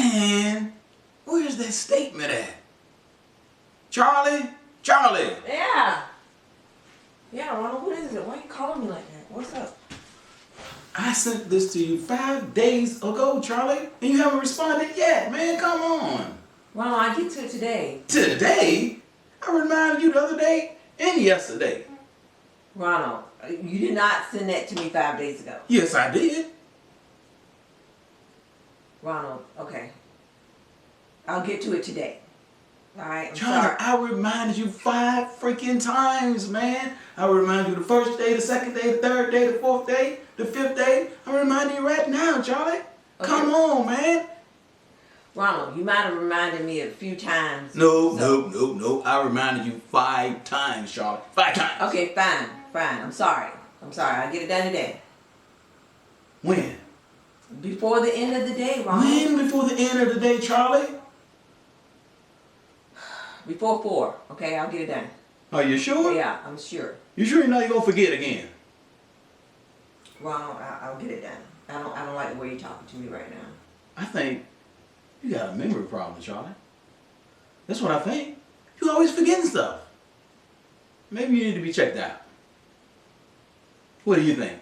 Man, where's that statement at? Charlie? Charlie! Yeah. Yeah, Ronald, what is it? Why are you calling me like that? What's up? I sent this to you 5 days ago, Charlie, and you haven't responded yet, man. Come on. Ronald, I get to it today. Today? I reminded you the other day and yesterday. Ronald, you did not send that to me 5 days ago. Yes, I did. Ronald, okay. I'll get to it today. All right, I'm Charlie, sorry. I reminded you 5 freaking times, man. I reminded you the first day, the second day, the third day, the fourth day, the fifth day. I'm reminding you right now, Charlie. Okay. Come on, man. Ronald, you might have reminded me a few times. No. I reminded you 5 times, Charlie. 5 times. Okay, fine. I'm sorry. I'll get it done today. When? Before the end of the day, Ronald. When before the end of the day, Charlie? Before 4, okay? I'll get it done. Are you sure? Yeah, I'm sure. You sure you know you're going to forget again? Ronald, I'll get it done. I don't like the way you're talking to me right now. I think you got a memory problem, Charlie. That's what I think. You always forgetting stuff. Maybe you need to be checked out. What do you think?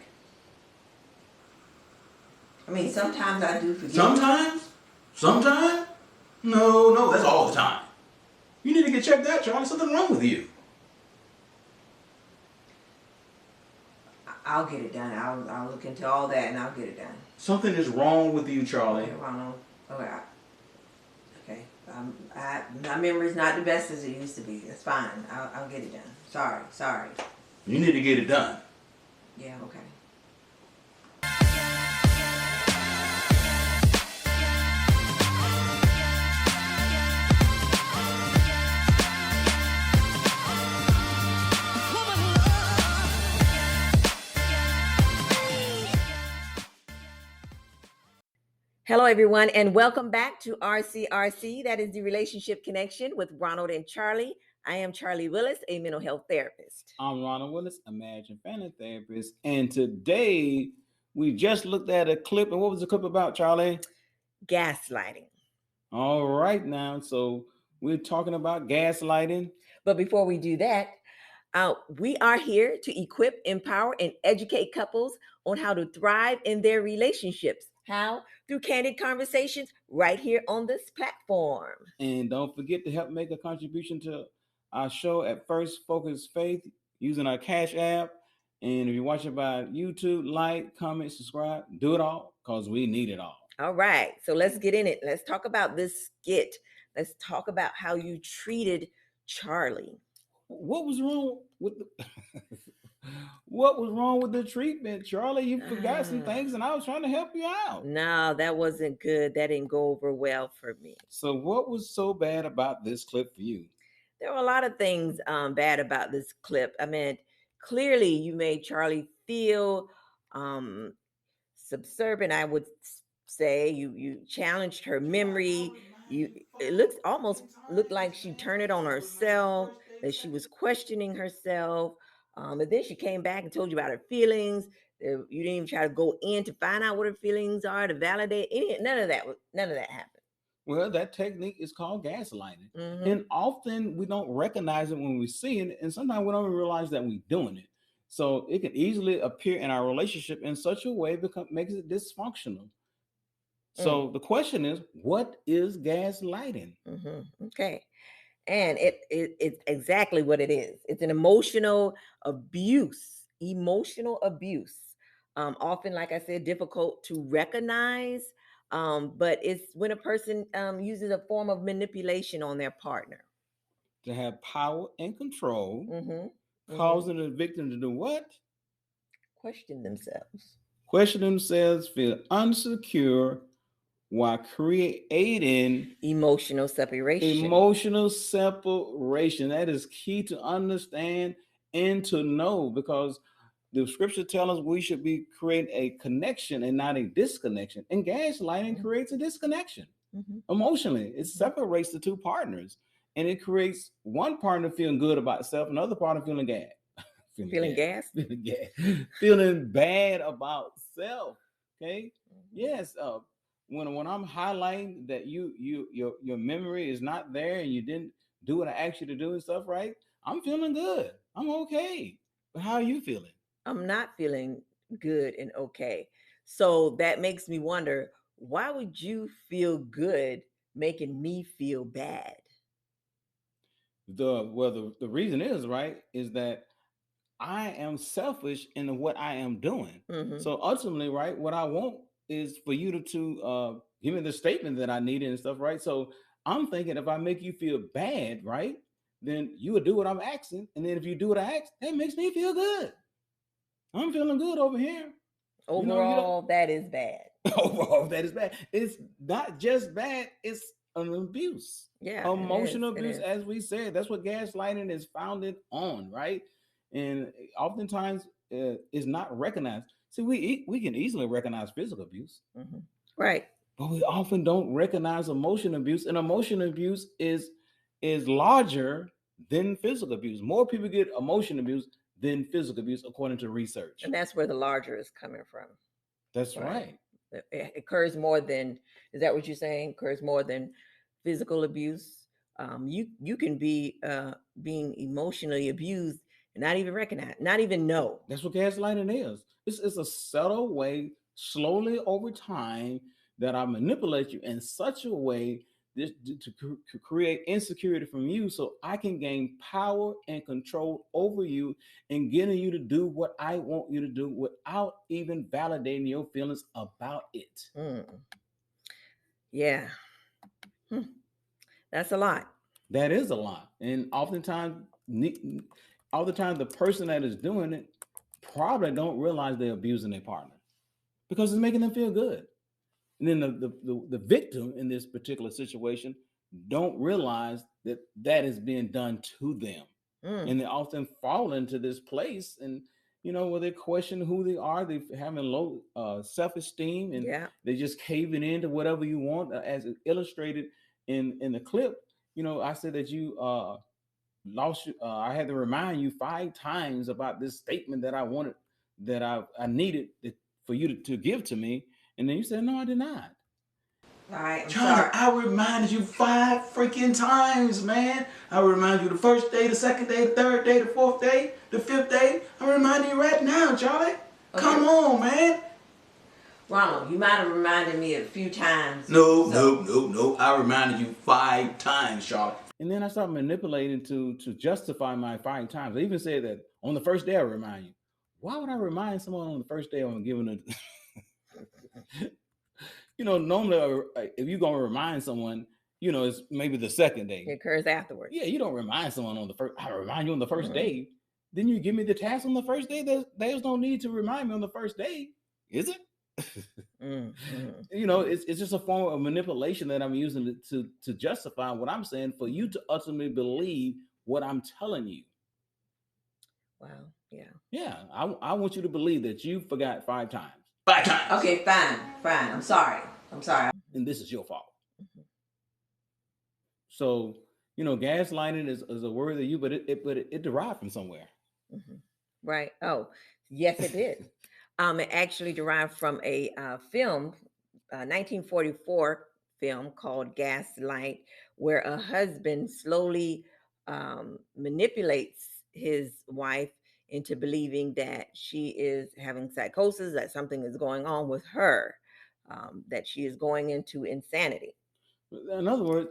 I mean, sometimes I do forget. Sometimes? Sometimes? No, that's all the time. You need to get checked out, Charlie. Something wrong with you. I'll get it done. I'll look into all that and I'll get it done. Something is wrong with you, Charlie. Okay, Ronald. Okay. My memory's not the best as it used to be. It's fine. I'll get it done. Sorry. You need to get it done. Yeah, okay. Hello, everyone, and welcome back to RCRC. That is the Relationship Connection with Ronald and Charley. I am Charley Willis, a mental health therapist. I'm Ronald Willis, a marriage and family therapist. And today we just looked at a clip. And what was the clip about, Charlie? Gaslighting. All right, now. So we're talking about gaslighting. But before we do that, we are here to equip, empower, and educate couples on how to thrive in their relationships. How? Through candid conversations right here on this platform. And don't forget to help make a contribution to our show at First Focus Faith using our Cash App. And if you're watching by YouTube, like, comment, subscribe, do it all because we need it all. All right. So let's get in it. Let's talk about this skit. Let's talk about how you treated Charlie. What was wrong with What was wrong with the treatment, Charlie? You forgot some things, and I was trying to help you out. No, that wasn't good. That didn't go over well for me. So what was so bad about this clip for you? There were a lot of things bad about this clip. I mean, clearly you made Charlie feel subservient, I would say. You challenged her memory. It almost looked like she turned it on herself, that she was questioning herself. And then she came back and told you about her feelings. You didn't even try to go in to find out what her feelings are, to validate none of that happened. Well, that technique is called gaslighting. Mm-hmm. And often we don't recognize it when we see it, and sometimes we don't even realize that we're doing it. So it can easily appear in our relationship in such a way makes it dysfunctional. So the question is, what is gaslighting? Mm-hmm. Okay. And it's exactly what it is. It's an emotional abuse. Often, like I said, difficult to recognize. But it's when a person uses a form of manipulation on their partner. To have power and control, mm-hmm. causing the victim to do what? Question themselves, feel insecure, while creating emotional separation. That is key to understand and to know, because the scripture tells us we should be creating a connection and not a disconnection. And gaslighting creates a disconnection emotionally. It separates the two partners, and it creates one partner feeling good about itself, another partner feeling gas. Feeling bad about self. Okay. Yes. when I'm highlighting that your memory is not there and you didn't do what I asked you to do and stuff, right? I'm feeling good. I'm okay. But how are you feeling? I'm not feeling good and okay. So that makes me wonder, why would you feel good making me feel bad? The reason is right is that I am selfish in what I am doing. Mm-hmm. So ultimately, right, what I want is for you give me the statement that I needed and stuff, right? So I'm thinking if I make you feel bad, right, then you would do what I'm asking, and then if you do what I ask, that makes me feel good. I'm feeling good over here. You don't. Overall, that is bad. Overall, that is bad. It's not just bad; it's an abuse, Yeah, it is. emotional It abuse, is. as we said. That's what gaslighting is founded on, right? And oftentimes, is not recognized. See, we can easily recognize physical abuse, Mm-hmm. Right. but we often don't recognize emotional abuse, and emotional abuse is larger than physical abuse. More people get emotional abuse than physical abuse, according to research. And that's where the larger is coming from. That's Right. right. It occurs more than, is that what you're saying? Occurs more than physical abuse. You can be being emotionally abused and not even recognize, not even know. That's what gaslighting is. It's a subtle way, slowly over time, that I manipulate you in such a way to create insecurity from you so I can gain power and control over you and getting you to do what I want you to do without even validating your feelings about it. Mm. Yeah. Hmm. That's a lot. That is a lot. And all the time, the person that is doing it probably don't realize they're abusing their partner because it's making them feel good. And then the victim in this particular situation don't realize that that is being done to them. Mm. And they often fall into this place and where they question who they are. They having low self-esteem, and Yeah. they just caving into whatever you want, as illustrated in the clip. I said that you lost. I had to remind you 5 times about this statement that I wanted, that I needed for you to give to me, and then you said no, I did not. All right. I'm Charlie, sorry. I reminded you 5 freaking times, man. I remind you the first day, the second day, the third day, the fourth day, the fifth day. I remind you right now, Charlie. Okay. Come on, man. Ronald, you might have reminded me a few times. No. I reminded you 5 times, Charlie. And then I started manipulating to justify my 5 times. I even said that on the first day I remind you. Why would I remind someone on the first day I'm giving it? Normally if you're gonna remind someone, it's maybe the second day. It occurs afterwards. Yeah, you don't remind someone on the first. I remind you on the 1st day. Then you give me the task on the first day. There's no need to remind me on the first day, is it? It's just a form of manipulation that I'm using to justify what I'm saying for you to ultimately believe what I'm telling you. Wow. Yeah. Yeah, I want you to believe that you forgot 5 times. 5 times. Okay, fine. I'm sorry. And this is your fault. So, gaslighting is a word that but it derived from somewhere. Right. Oh, yes, it did. It actually derived from a film, 1944 film called Gaslight, where a husband slowly manipulates his wife into believing that she is having psychosis, that something is going on with her, that she is going into insanity. In other words,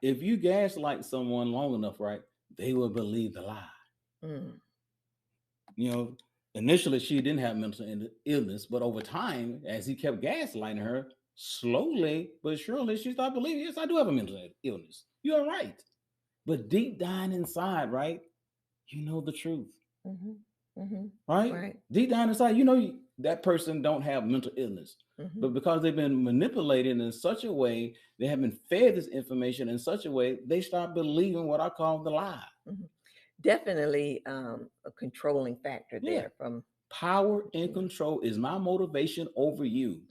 if you gaslight someone long enough, right, they will believe the lie. Initially she didn't have mental illness, but over time, as he kept gaslighting her, slowly but surely she started believing, yes, I do have a mental illness. You're right. But deep down inside, right, you know the truth. Right? Deep down inside, that person don't have mental illness. But because they've been manipulated in such a way, they have been fed this information in such a way, they start believing what I call the lie. Definitely a controlling factor there. From power and control is my motivation over you.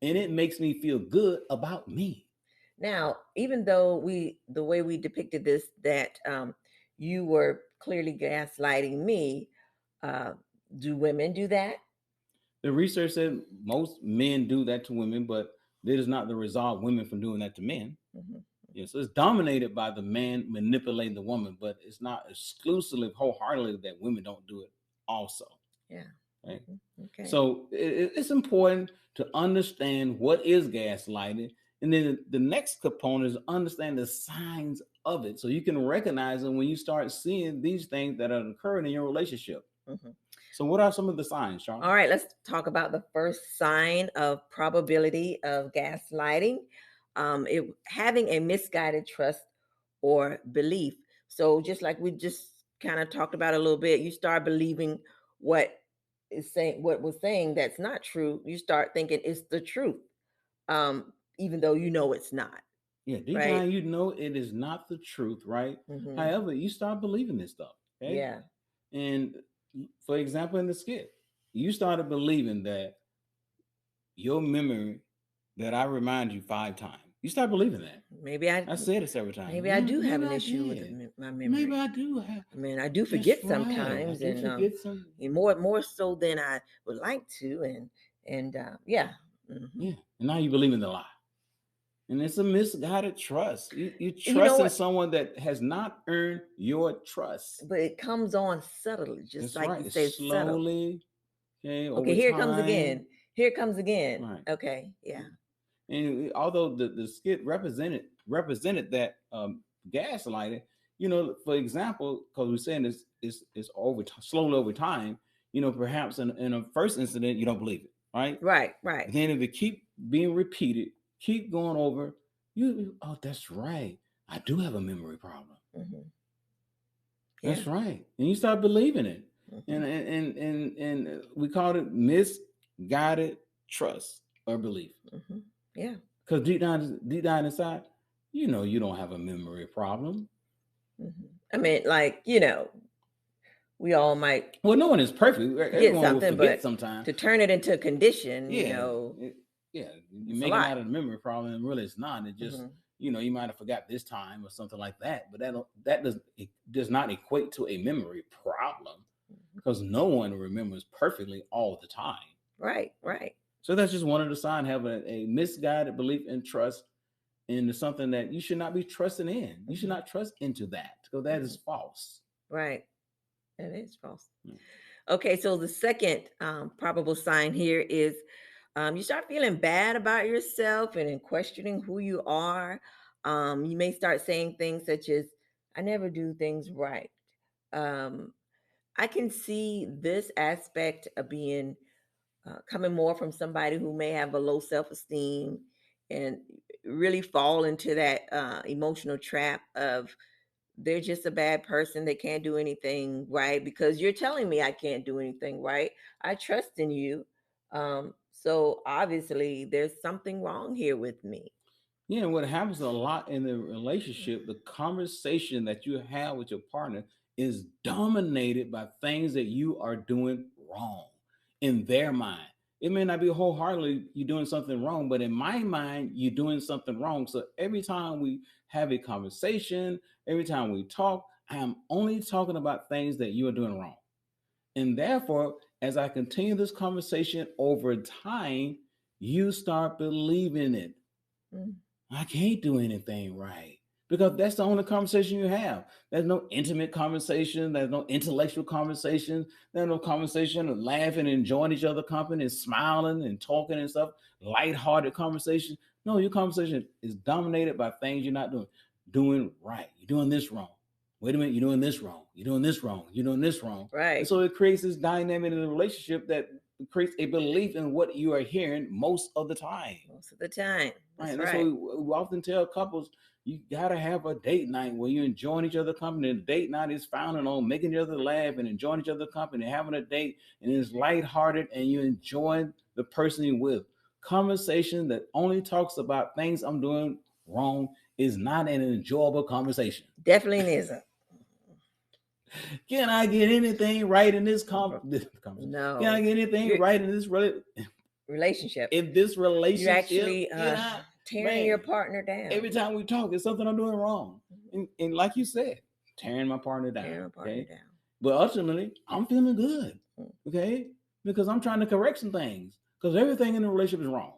And it makes me feel good about me. Now, even though the way we depicted this, that you were clearly gaslighting me, do women do that? The research said most men do that to women, but That is not the result of women from doing that to men. Mm-hmm. Yeah, so it's dominated by the man manipulating the woman, but it's not exclusively wholeheartedly that women don't do it also. Yeah. Right. Mm-hmm. Okay. So it's important to understand what is gaslighting. And then the next component is understand the signs of it. So you can recognize them when you start seeing these things that are occurring in your relationship. Mm-hmm. So what are some of the signs, Charles? All right, let's talk about the first sign of probability of gaslighting. Having a misguided trust or belief. So just like we just kind of talked about a little bit, you start believing what what was saying that's not true. You start thinking it's the truth, even though you know it's not. Yeah, deep Right? down, you know it is not the truth, right? Mm-hmm. However, you start believing this stuff. Okay? Yeah. And for example, in the skit, you started believing that your memory that I remind you 5 times. You start believing that. Maybe I said it several times. Maybe I do have an issue with my memory. Maybe I do have. I mean, I do forget That's right. sometimes, I do forget some. more so than I would like to, and yeah. Mm-hmm. Yeah, and now you believe in the lie, and it's a misguided trust. You trust You know in someone that has not earned your trust, but it comes on subtly, just that's like right. you say, Slowly. Okay. Okay, here it comes again. Here it comes again. Right. Okay. Yeah. And although the skit represented that gaslighting, you know, for example, because we're saying it's over slowly over time, you know, perhaps in a first incident you don't believe it, right? Right. And then if it keep being repeated, keep going over, oh, that's right, I do have a memory problem. Mm-hmm. Yeah. That's right, and you start believing it, Mm-hmm. and we call it misguided trust or belief. Mm-hmm. Yeah. Because deep down inside, you know you don't have a memory problem. Mm-hmm. I mean, like, we all might. Well, no one is perfect. Everyone will forget sometimes. To turn it into a condition, yeah, you're making out of the memory problem, and really it's not. It just you might have forgot this time or something like that. But that does not equate to a memory problem, because no one remembers perfectly all the time. Right. So that's just one of the signs, having a misguided belief and trust into something that you should not be trusting in. You should not trust into that, because that is false. Right. That is false. Okay, so the second probable sign here is you start feeling bad about yourself and in questioning who you are. You may start saying things such as, I never do things right. I can see this aspect of being coming more from somebody who may have a low self-esteem and really fall into that emotional trap of they're just a bad person. They can't do anything right because you're telling me I can't do anything right. I trust in you. So obviously there's something wrong here with me. Yeah, what happens a lot in the relationship, the conversation that you have with your partner is dominated by things that you are doing wrong in their mind. It may not be wholeheartedly you're doing something wrong, but in my mind, you're doing something wrong. So every time we have a conversation, every time we talk, I am only talking about things that you are doing wrong. And therefore, as I continue this conversation over time, you start believing it. I can't do anything right, because that's the only conversation you have. There's no intimate conversation. There's no intellectual conversation. There's no conversation of laughing and enjoying each other's company and smiling and talking and stuff. Lighthearted conversation. No, your conversation is dominated by things you're not doing right. You're doing this wrong. Wait a minute, you're doing this wrong. You're doing this wrong. You're doing this wrong. Right. And so it creates this dynamic in the relationship that creates a belief in what you are hearing most of the time. That's right. So we often tell couples, you gotta have a date night where you're enjoying each other's company. The date night is founded on making each other laugh and enjoying each other's company, having a date, and it's lighthearted, and you enjoy the person you're with. Conversation that only talks about things I'm doing wrong is not an enjoyable conversation. Definitely isn't. Can I get anything right in this conversation? No. Can I get anything right in this relationship? In this relationship, you're actually tearing your partner down. Every time we talk, it's something I'm doing wrong. And like you said, tearing my partner down. But ultimately, I'm feeling good. Okay? Because I'm trying to correct some things. Because everything in the relationship is wrong.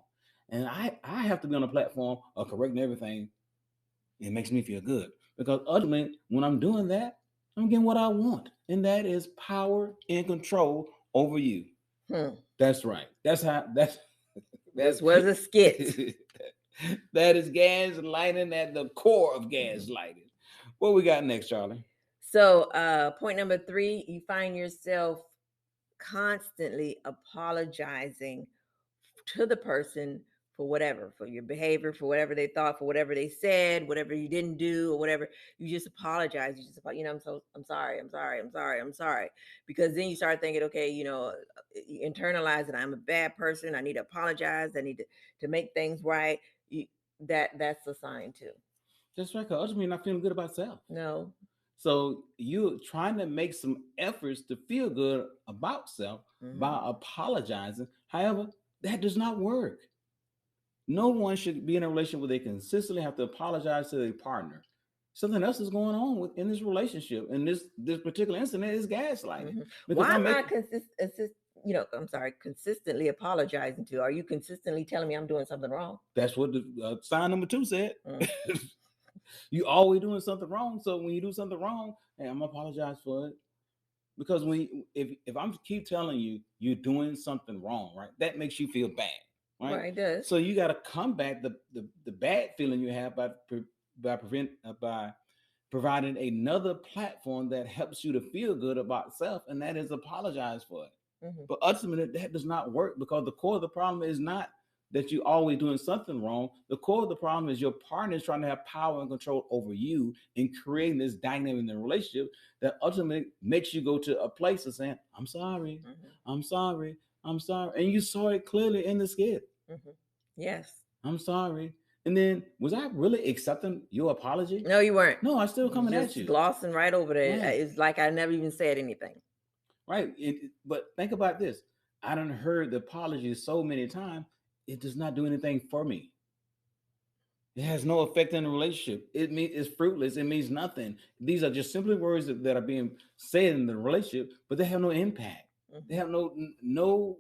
And I have to be on a platform of correcting everything. It makes me feel good because ultimately, when I'm doing that, I'm getting what I want, and that is power and control over you. That's right. That's how. This was a skit. That is gaslighting at the core of gaslighting. What we got next, Charlie? So, point number 3, you find yourself constantly apologizing to the person for whatever, for your behavior, for whatever they thought, for whatever they said, whatever you didn't do, or whatever. You just apologize. You just, I'm sorry, I'm sorry. Because then you start thinking, okay, you internalize that I'm a bad person. I need to apologize. I need to make things right. That's a sign too. That's right. Because ultimately, you're not feeling good about self. No. So you're trying to make some efforts to feel good about self by apologizing. However, that does not work. No one should be in a relationship where they consistently have to apologize to their partner. Something else is going on in this relationship. And this particular incident is gaslighting. Because why am I consistently apologizing to? Are you consistently telling me I'm doing something wrong? That's what the sign number 2 said. You always doing something wrong. So when you do something wrong, hey, I'm gonna apologize for it. Because if I'm keep telling you you're doing something wrong, right, that makes you feel bad, right? Right, it does. So you got to combat the bad feeling you have by providing another platform that helps you to feel good about self, and that is apologize for it. But ultimately, that does not work because the core of the problem is not that you're always doing something wrong. The core of the problem is your partner is trying to have power and control over you and creating this dynamic in the relationship that ultimately makes you go to a place of saying, I'm sorry, I'm sorry, I'm sorry. And you saw it clearly in the skit. Yes. I'm sorry. And then, was I really accepting your apology? No, you weren't. No, I still coming just at you. Glossing right over there. Right. It's like I never even said anything. Right. But think about this. I done heard the apology so many times, it does not do anything for me. It has no effect in the relationship. It's fruitless. It means nothing. These are just simply words that are being said in the relationship, but they have no impact. They have no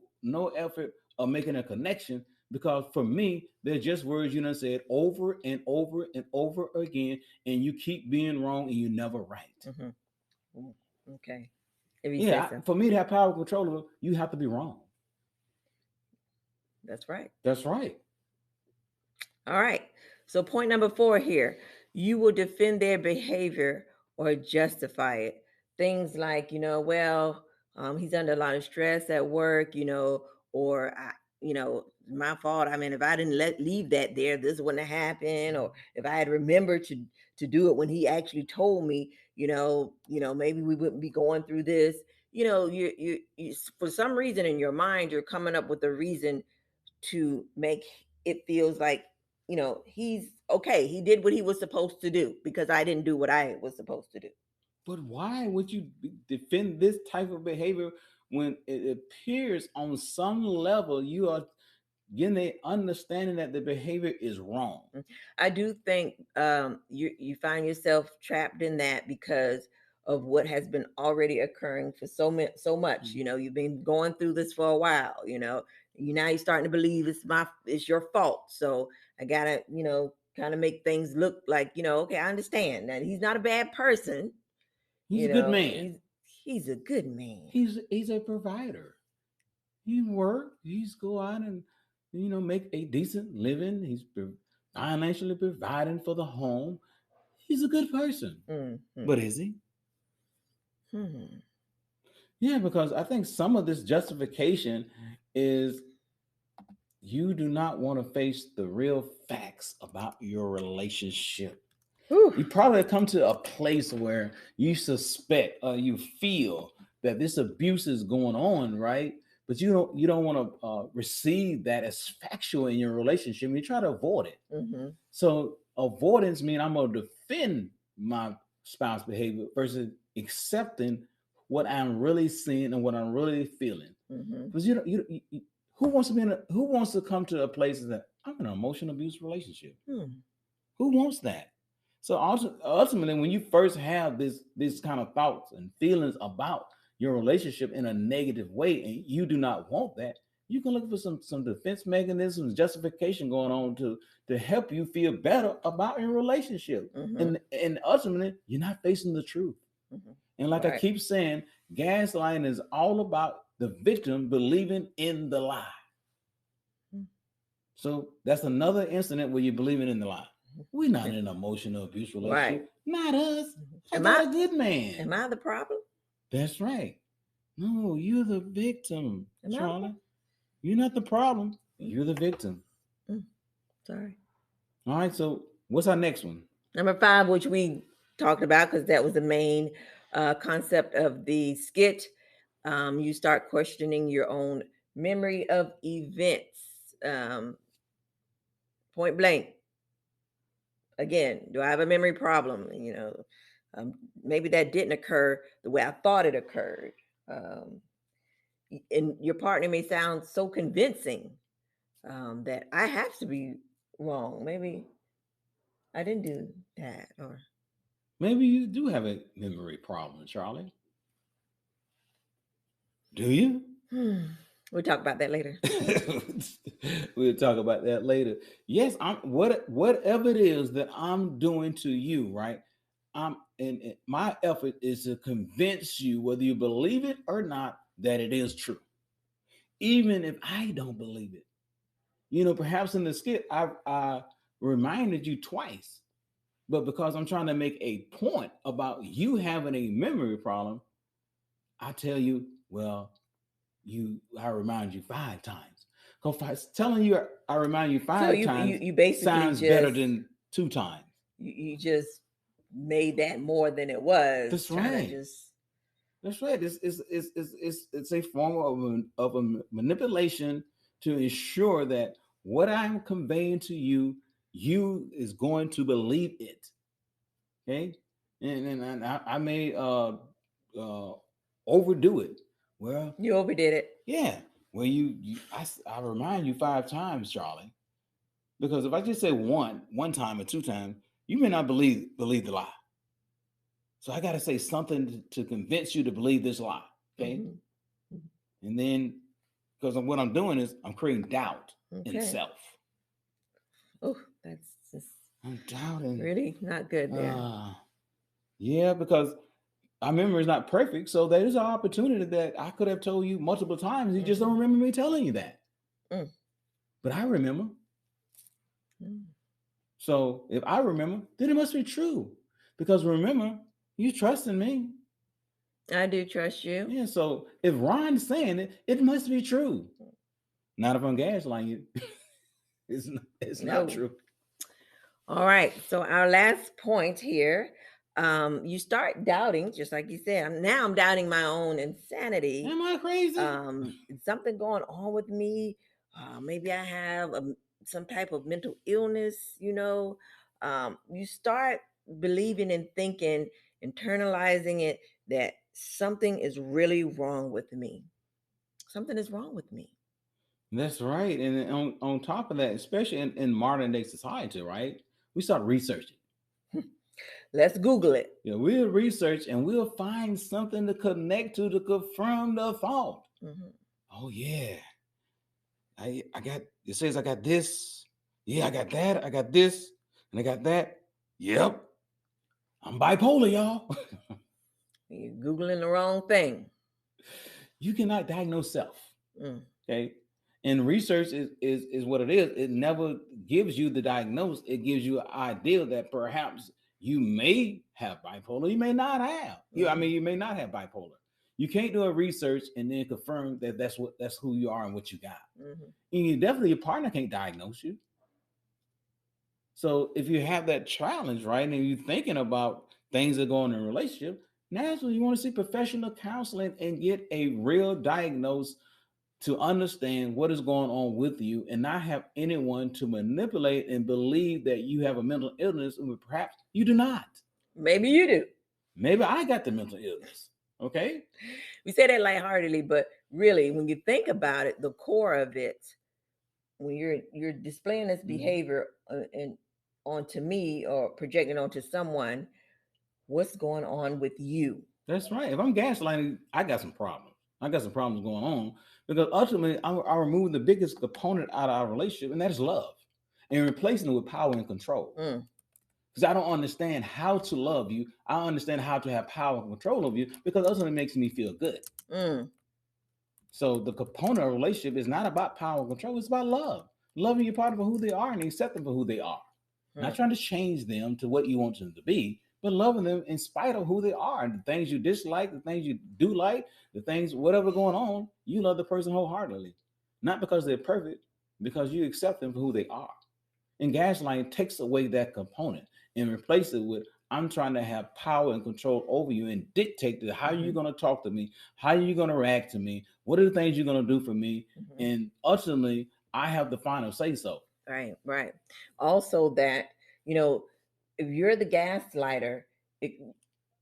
effort of making a connection because for me, they're just words you done said over and over and over again, and you keep being wrong and you're never right. Okay. For me to have power control over, you have to be wrong. That's right. That's right. All right. So point number 4 here, you will defend their behavior or justify it. Things like, he's under a lot of stress at work, or my fault. I mean, if I didn't leave that there, this wouldn't have happened. Or if I had remembered to do it when he actually told me, maybe we wouldn't be going through this. You for some reason in your mind, you're coming up with a reason to make it feels like he's okay. He did what he was supposed to do because I didn't do what I was supposed to do. But why would you defend this type of behavior when it appears on some level you are getting the understanding that the behavior is wrong? I do think you find yourself trapped in that because of what has been already occurring for so much. You've been going through this for a while. You're starting to believe it's your fault. So I gotta kind of make things look like okay, I understand that he's not a bad person. He's a good man. He's a good man. He's a provider. He work. He's go out and make a decent living. He's financially providing for the home. He's a good person. But is he? Yeah, because I think some of this justification is you do not want to face the real facts about your relationship. Ooh. You probably come to a place where you suspect or you feel that this abuse is going on, right? But you don't want to receive that as factual in your relationship. You try to avoid it. So avoidance means I'm going to defend my spouse behavior versus accepting what I'm really seeing and what I'm really feeling. Because who wants to come to a place that I'm in an emotional abuse relationship? Who wants that? So ultimately, when you first have this kind of thoughts and feelings about your relationship in a negative way, and you do not want that, You can look for some defense mechanisms, justification going on to help you feel better about your relationship. And ultimately, you're not facing the truth. And like I keep saying, gaslighting is all about the victim believing in the lie. So that's another incident where you're believing in the lie. We're not in an emotional abuse relationship. Not us. I got a good man. Am I the problem? That's right. No, you're the victim, Charley. You're not the problem. You're the victim. Sorry. All right. So what's our next one? Number 5, which we talked about because that was the main concept of the skit. You start questioning your own memory of events. Point blank. Again, do I have a memory problem? Maybe that didn't occur the way I thought it occurred. And your partner may sound so convincing that I have to be wrong. Maybe I didn't do that, or maybe you do have a memory problem, Charley. Do you? We'll talk about that later. We'll talk about that later. Yes, whatever it is that I'm doing to you, right? And my effort is to convince you, whether you believe it or not, that it is true, even if I don't believe it. Perhaps in the skit I reminded you twice, but because I'm trying to make a point about you having a memory problem, I tell you, well, I remind you 5 times. Because telling you I remind you 5 times you basically sounds better than 2 times. You just made that more than it was. That's right. That's right. It's a form of a manipulation to ensure that what I'm conveying to you is going to believe it. Okay, and I may overdo it. Well, you overdid it. Yeah. Well, I remind you 5 times, Charley, because if I just say one time or 2 times, you may not believe the lie. So I got to say something to convince you to believe this lie. Okay. And then, because what I'm doing is I'm creating doubt in self. Oh, that's just I'm doubting. Really not good there. Yeah, because our memory is not perfect, so there is an opportunity that I could have told you multiple times. You just don't remember me telling you that. But I remember. So if I remember, then it must be true. Because remember, you trust in me. I do trust you. Yeah, so if Ron's saying it, it must be true. Not if I'm gaslighting you. It's not true. All right. So our last point here, you start doubting, just like you said. I'm doubting my own insanity. Am I crazy? Something going on with me. Maybe I have some type of mental illness. You start believing and thinking, internalizing it, that something is really wrong with me. Something is wrong with me. That's right. And on top of that, especially in modern day society, right? We start researching. Let's Google it. Yeah, we'll research and we'll find something to connect to confirm the thought. Oh yeah, I got. It says I got this. Yeah, I got that. I got this, and I got that. Yep, I'm bipolar, y'all. You're Googling the wrong thing. You cannot diagnose self. Okay. And research is what it is. It never gives you the diagnosis. It gives you an idea that perhaps you may have bipolar. You may not have. You may not have bipolar. You can't do a research and then confirm that that's who you are and what you got. And definitely your partner can't diagnose you. So if you have that challenge, right, and you're thinking about things that go on in a relationship, naturally you want to see professional counseling and get a real diagnosis to understand what is going on with you and not have anyone to manipulate and believe that you have a mental illness and perhaps you do not. Maybe you do. Maybe I got the mental illness. Okay. We say that lightheartedly, but really, when you think about it, the core of it, when you're displaying this behavior and onto me or projecting onto someone, what's going on with you? That's right. If I'm gaslighting, I got some problems. I got some problems going on Because ultimately, I remove the biggest component out of our relationship, and that is love, and replacing it with power and control. Because I don't understand how to love you. I understand how to have power and control over you, because ultimately it makes me feel good. So the component of a relationship is not about power and control. It's about love. Loving your partner for who they are and accept them for who they are. Not trying to change them to what you want them to be, but loving them in spite of who they are. And the things you dislike, the things you do like, the things, whatever going on, you love the person wholeheartedly. Not because they're perfect, because you accept them for who they are. And gaslighting takes away that component and replaces it with, I'm trying to have power and control over you and dictate to how you're going to talk to me, how you're going to react to me, what are the things you're going to do for me. And ultimately, I have the final say so. Right, right. Also that, if you're the gaslighter,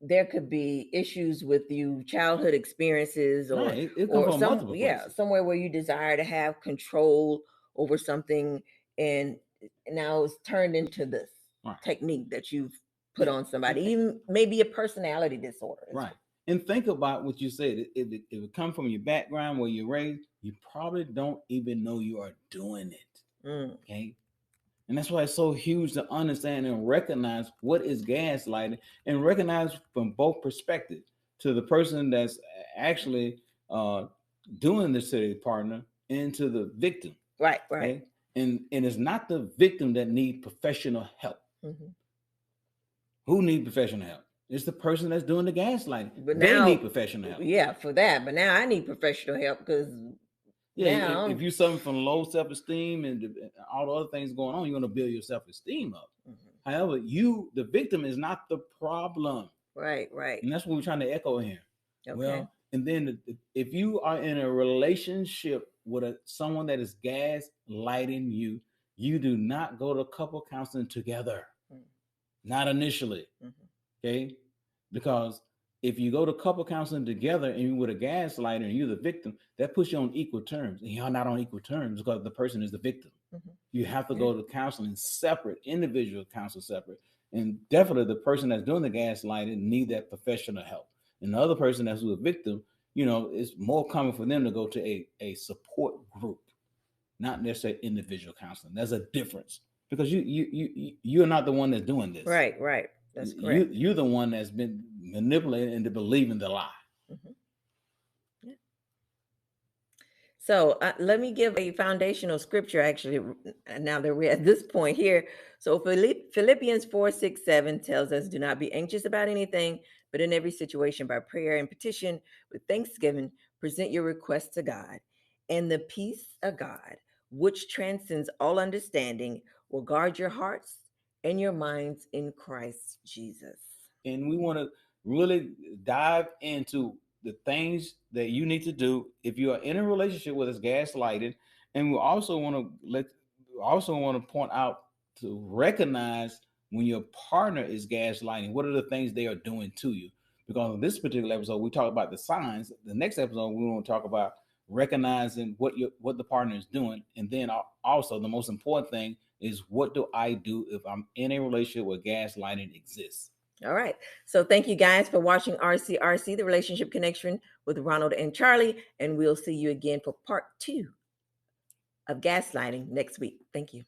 there could be issues with you, childhood experiences, or right. It comes from multiple places. Somewhere where you desire to have control over something, and now it's turned into this technique that you've put on somebody, even maybe a personality disorder. Right. And think about what you said. If it comes from your background where you're raised, you probably don't even know you are doing it. Okay. And that's why it's so huge to understand and recognize what is gaslighting, and recognize from both perspectives, to the person that's actually doing this to their partner and to the victim. Right, right. Okay? And it's not the victim that needs professional help. Who needs professional help? It's the person that's doing the gaslighting. But they need professional help. Yeah, for that. But now I need professional help, because if you suffer from low self-esteem and all the other things going on, you're going to build your self-esteem up. However, the victim is not the problem. Right, right. And that's what we're trying to echo here. Okay. Well, and then if you are in a relationship with someone that is gaslighting you, you do not go to couple counseling together. Not initially. Okay? Because if you go to couple counseling together and you're with a gaslighter and you're the victim, that puts you on equal terms. And you're not on equal terms because the person is the victim. You have to go to counseling separate, individual counsel separate. And definitely the person that's doing the gaslighting need that professional help. And the other person that's a victim, it's more common for them to go to a support group, not necessarily individual counseling. There's a difference, because you're not the one that's doing this. Right, right. That's correct. You're the one that's been manipulated into believing the lie. Yeah. So let me give a foundational scripture, actually, now that we're at this point here. So Philippians 4:6-7 tells us, do not be anxious about anything, but in every situation by prayer and petition with thanksgiving, present your requests to God. And the peace of God, which transcends all understanding, will guard your hearts and your minds in Christ Jesus. And we want to really dive into the things that you need to do if you are in a relationship with us gaslighted. And we also want to point out to recognize when your partner is gaslighting, what are the things they are doing to you? Because in this particular episode, we talk about the signs. The next episode, we want to talk about recognizing what the partner is doing. And then also the most important thing is, what do I do if I'm in a relationship where gaslighting exists? All right. So thank you guys for watching RCRC, the Relationship Connection with Ronald and Charley. And we'll see you again for part 2 of gaslighting next week. Thank you.